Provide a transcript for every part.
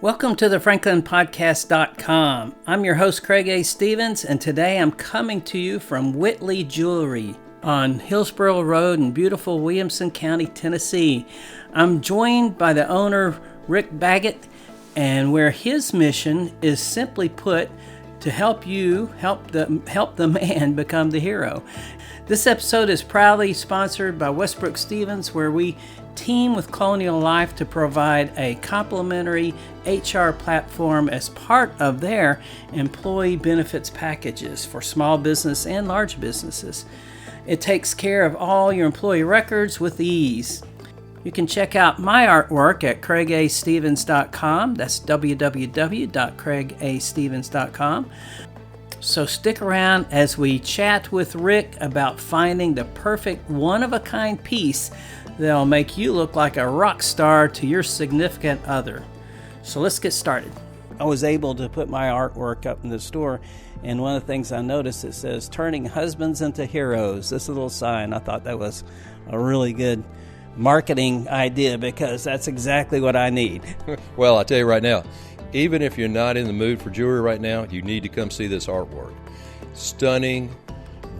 Welcome to the FranklinPodcast.com. I'm your host, Craig A. Stevens, and today I'm coming to you from Whitley Jewelry on Hillsborough Road in beautiful Williamson County, Tennessee. I'm joined by the owner, Rick Baggett, and where his mission is simply put to help you help the man become the hero. This episode is proudly sponsored by Westbrook Stevens, where we team with Colonial Life to provide a complimentary HR platform as part of their employee benefits packages for small business and large businesses. It takes care of all your employee records with ease. You can check out my artwork at craigastevens.com. That's www.craigastevens.com. So stick around as we chat with Rick about finding the perfect one-of-a-kind piece that'll make you look like a rock star to your significant other. So let's get started. I was able to put my artwork up in the store, and one of the things I noticed, it says, "Turning husbands into heroes." This little sign, I thought that was a really good marketing idea because that's exactly what I need. Well, I tell you right now, even if you're not in the mood for jewelry right now, you need to come see this artwork. Stunning,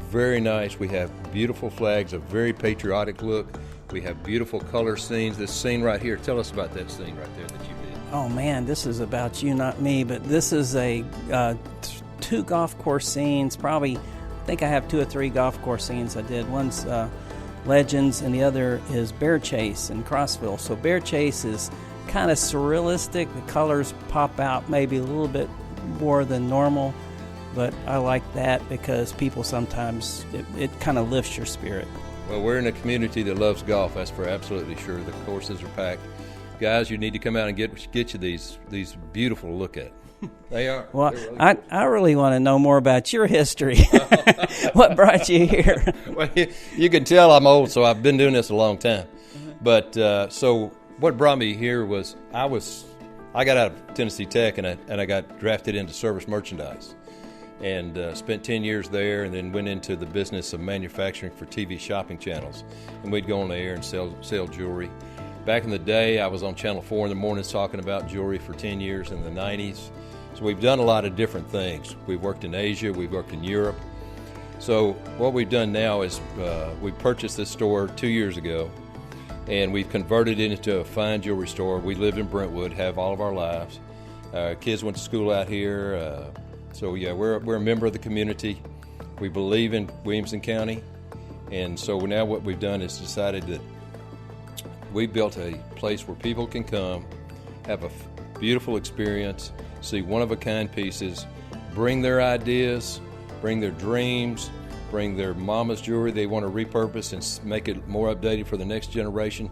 very nice. We have beautiful flags, a very patriotic look. We have beautiful color scenes. This scene right here, tell us about that scene right there that you did. Oh man, this is about you, not me, but this is a two golf course scenes. Probably, I think I have 2 or 3 golf course scenes I did. One's Legends and the other is Bear Chase in Crossville. So Bear Chase is kind of surrealistic. The colors pop out maybe a little bit more than normal, but I like that because people sometimes, it kind of lifts your spirit. Well, we're in a community that loves golf, that's for absolutely sure. The courses are packed. Guys, you need to come out and get you these beautiful to look at. They are. Well, I really want to know more about your history. What brought you here? Well, you can tell I'm old, so I've been doing this a long time. But so what brought me here was I got out of Tennessee Tech and I got drafted into service merchandise. And spent 10 years there, and then went into the business of manufacturing for TV shopping channels. And we'd go on the air and sell jewelry. Back in the day, I was on Channel 4 in the mornings talking about jewelry for 10 years in the 90s. So we've done a lot of different things. We've worked in Asia, we've worked in Europe. So what we've done now is we purchased this store 2 years ago, and we've converted it into a fine jewelry store. We lived in Brentwood, have all of our lives. Our kids went to school out here. So yeah, we're a member of the community. We believe in Williamson County, and so now what we've done is decided that we built a place where people can come, have a beautiful experience, see one-of-a-kind pieces, bring their ideas, bring their dreams, bring their mama's jewelry they want to repurpose and make it more updated for the next generation.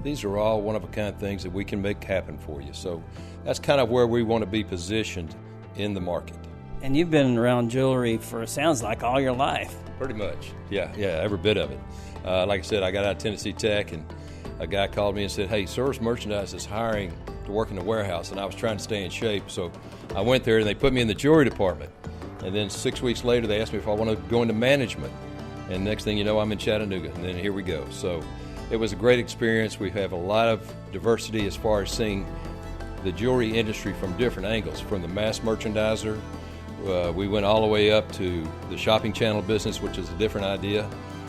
These are all one-of-a-kind things that we can make happen for you. So that's kind of where we want to be positioned in the market. And you've been around jewelry for, it sounds like, all your life. Pretty much, yeah, every bit of it. Like I said, I got out of Tennessee Tech, and a guy called me and said, "Hey, Service Merchandise is hiring to work in the warehouse," and I was trying to stay in shape, so I went there and they put me in the jewelry department. And then 6 weeks later, they asked me if I want to go into management, and next thing you know, I'm in Chattanooga, and then here we go. So it was a great experience. We have a lot of diversity as far as seeing the jewelry industry from different angles, from the mass merchandiser. We went all the way up to the shopping channel business, which is a different idea.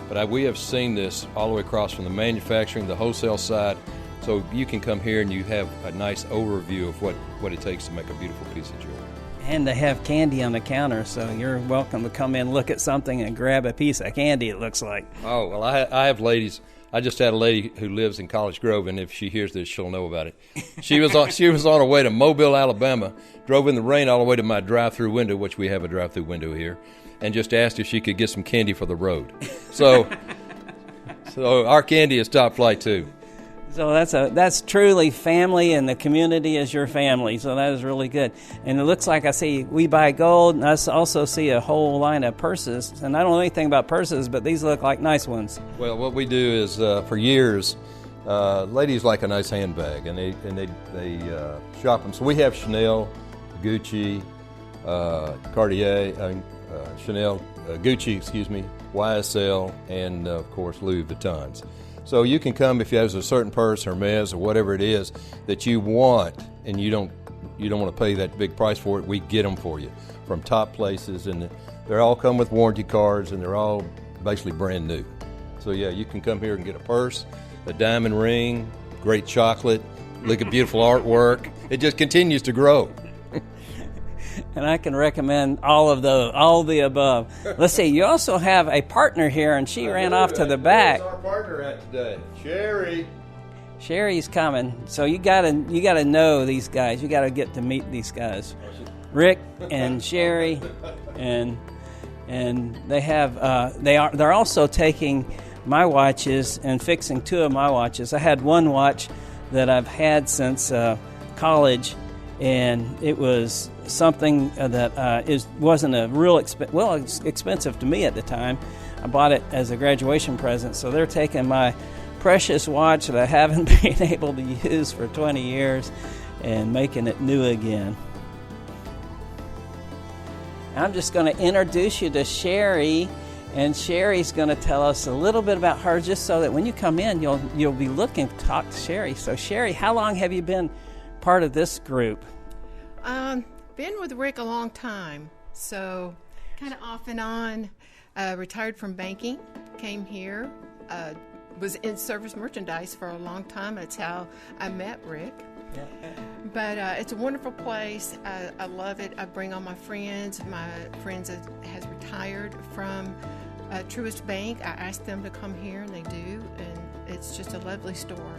But we have seen this all the way across from the manufacturing, the wholesale side. So you can come here and you have a nice overview of what it takes to make a beautiful piece of jewelry. And they have candy on the counter, so you're welcome to come in, look at something, and grab a piece of candy, it looks like. Oh, well, I have ladies. I just had a lady who lives in College Grove, and if she hears this, she'll know about it. She was on her way to Mobile, Alabama, drove in the rain all the way to my drive-through window, which we have a drive-through window here, and just asked if she could get some candy for the road. So our candy is top flight too. So that's truly family, and the community is your family. So that is really good. And it looks like I see We Buy Gold, and I also see a whole line of purses. And I don't know anything about purses, but these look like nice ones. Well, what we do is for years, ladies like a nice handbag, and they shop them. So we have Chanel, Gucci, Cartier, Chanel, Gucci, YSL, and of course Louis Vuittons. So you can come if you have a certain purse, Hermes, or whatever it is that you want, and you don't you don't want to pay that big price for it, we get them for you from top places, and they're all come with warranty cards, and they're all basically brand new. So yeah, you can come here and get a purse, a diamond ring, great chocolate, look at beautiful artwork. It just continues to grow. And I can recommend all the above. Let's see, you also have a partner here, and she ran off to the back. Where's our partner at today? Sherry. Sherry's coming, so you gotta know these guys. You gotta get to meet these guys, Rick and Sherry, and they're also taking my watches and fixing two of my watches. I had one watch that I've had since college, and it was something that wasn't a real expensive to me at the time. I bought it as a graduation present, so they're taking my precious watch that I haven't been able to use for 20 years and making it new again. I'm just going to introduce you to Sherry, and Sherry's going to tell us a little bit about her, just so that when you come in, you'll be looking to talk to Sherry. So Sherry, how long have you been part of this group? Been with Rick a long time, so kind of off and on. Retired from banking, came here, was in service merchandise for a long time. That's how I met Rick. Yeah. But it's a wonderful place. I love it. I bring all my friends. My friends has retired from Truist Bank. I asked them to come here, and they do, and it's just a lovely store.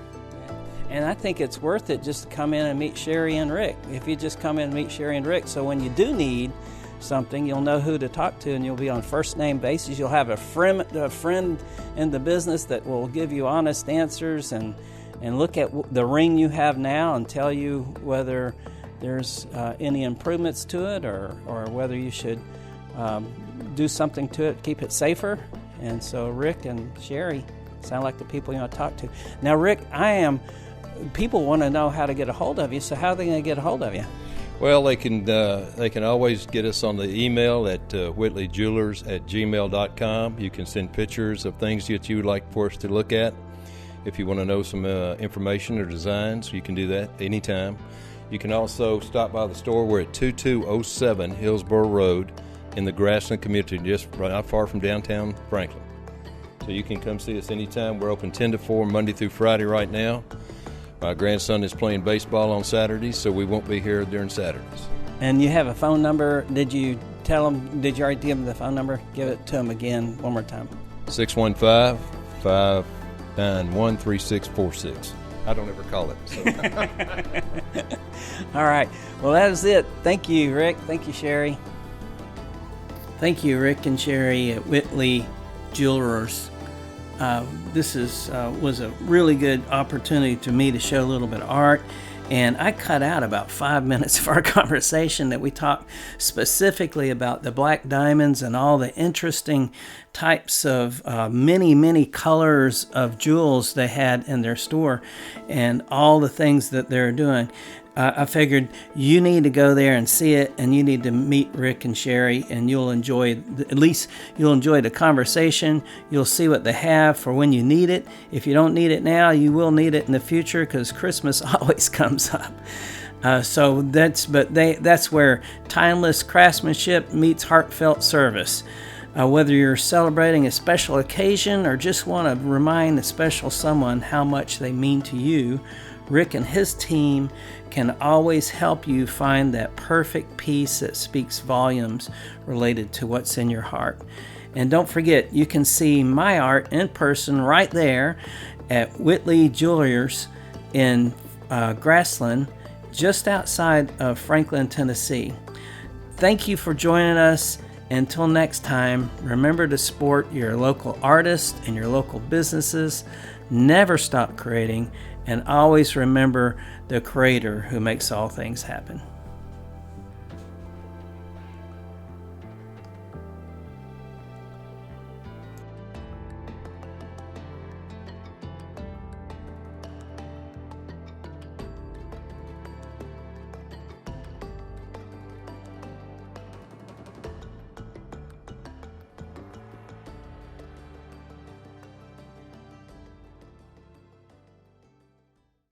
And I think it's worth it just to come in and meet Sherry and Rick. If you just come in and meet Sherry and Rick, so when you do need something, you'll know who to talk to, and you'll be on first name basis. You'll have a friend in the business that will give you honest answers and look at the ring you have now and tell you whether there's any improvements to it or whether you should do something to it, keep it safer. And so Rick and Sherry sound like the people you want to talk to. Now, Rick, people want to know how to get a hold of you, so how are they going to get a hold of you? Well, they can always get us on the email at whitleyjewelers@gmail.com. You can send pictures of things that you would like for us to look at. If you want to know some information or designs, you can do that anytime. You can also stop by the store. We're at 2207 Hillsborough Road in the Grassland community, just not far from downtown Franklin. So you can come see us anytime. We're open 10 to 4 Monday through Friday right now. My grandson is playing baseball on Saturdays, so we won't be here during Saturdays. And you have a phone number. Did you already give them the phone number? Give it to them again one more time. 615-591-3646. I don't ever call it. So. All right. Well, that is it. Thank you, Rick. Thank you, Sherry. Thank you, Rick and Sherry at Whitley Jewelers. This was a really good opportunity to me to show a little bit of art, and I cut out about 5 minutes of our conversation that we talked specifically about the black diamonds and all the interesting types of many colors of jewels they had in their store and all the things that they're doing. I figured you need to go there and see it, and you need to meet Rick and Sherry, and you'll enjoy the conversation. You'll see what they have for when you need it. If you don't need it now, you will need it in the future, because Christmas always comes up. So that's where timeless craftsmanship meets heartfelt service. Whether you're celebrating a special occasion or just want to remind a special someone how much they mean to you, Rick and his team can always help you find that perfect piece that speaks volumes related to what's in your heart. And don't forget, you can see my art in person right there at Whitley Jewelers in Grassland, just outside of Franklin, Tennessee. Thank you for joining us. Until next time, remember to support your local artists and your local businesses. Never stop creating, and always remember the Creator who makes all things happen.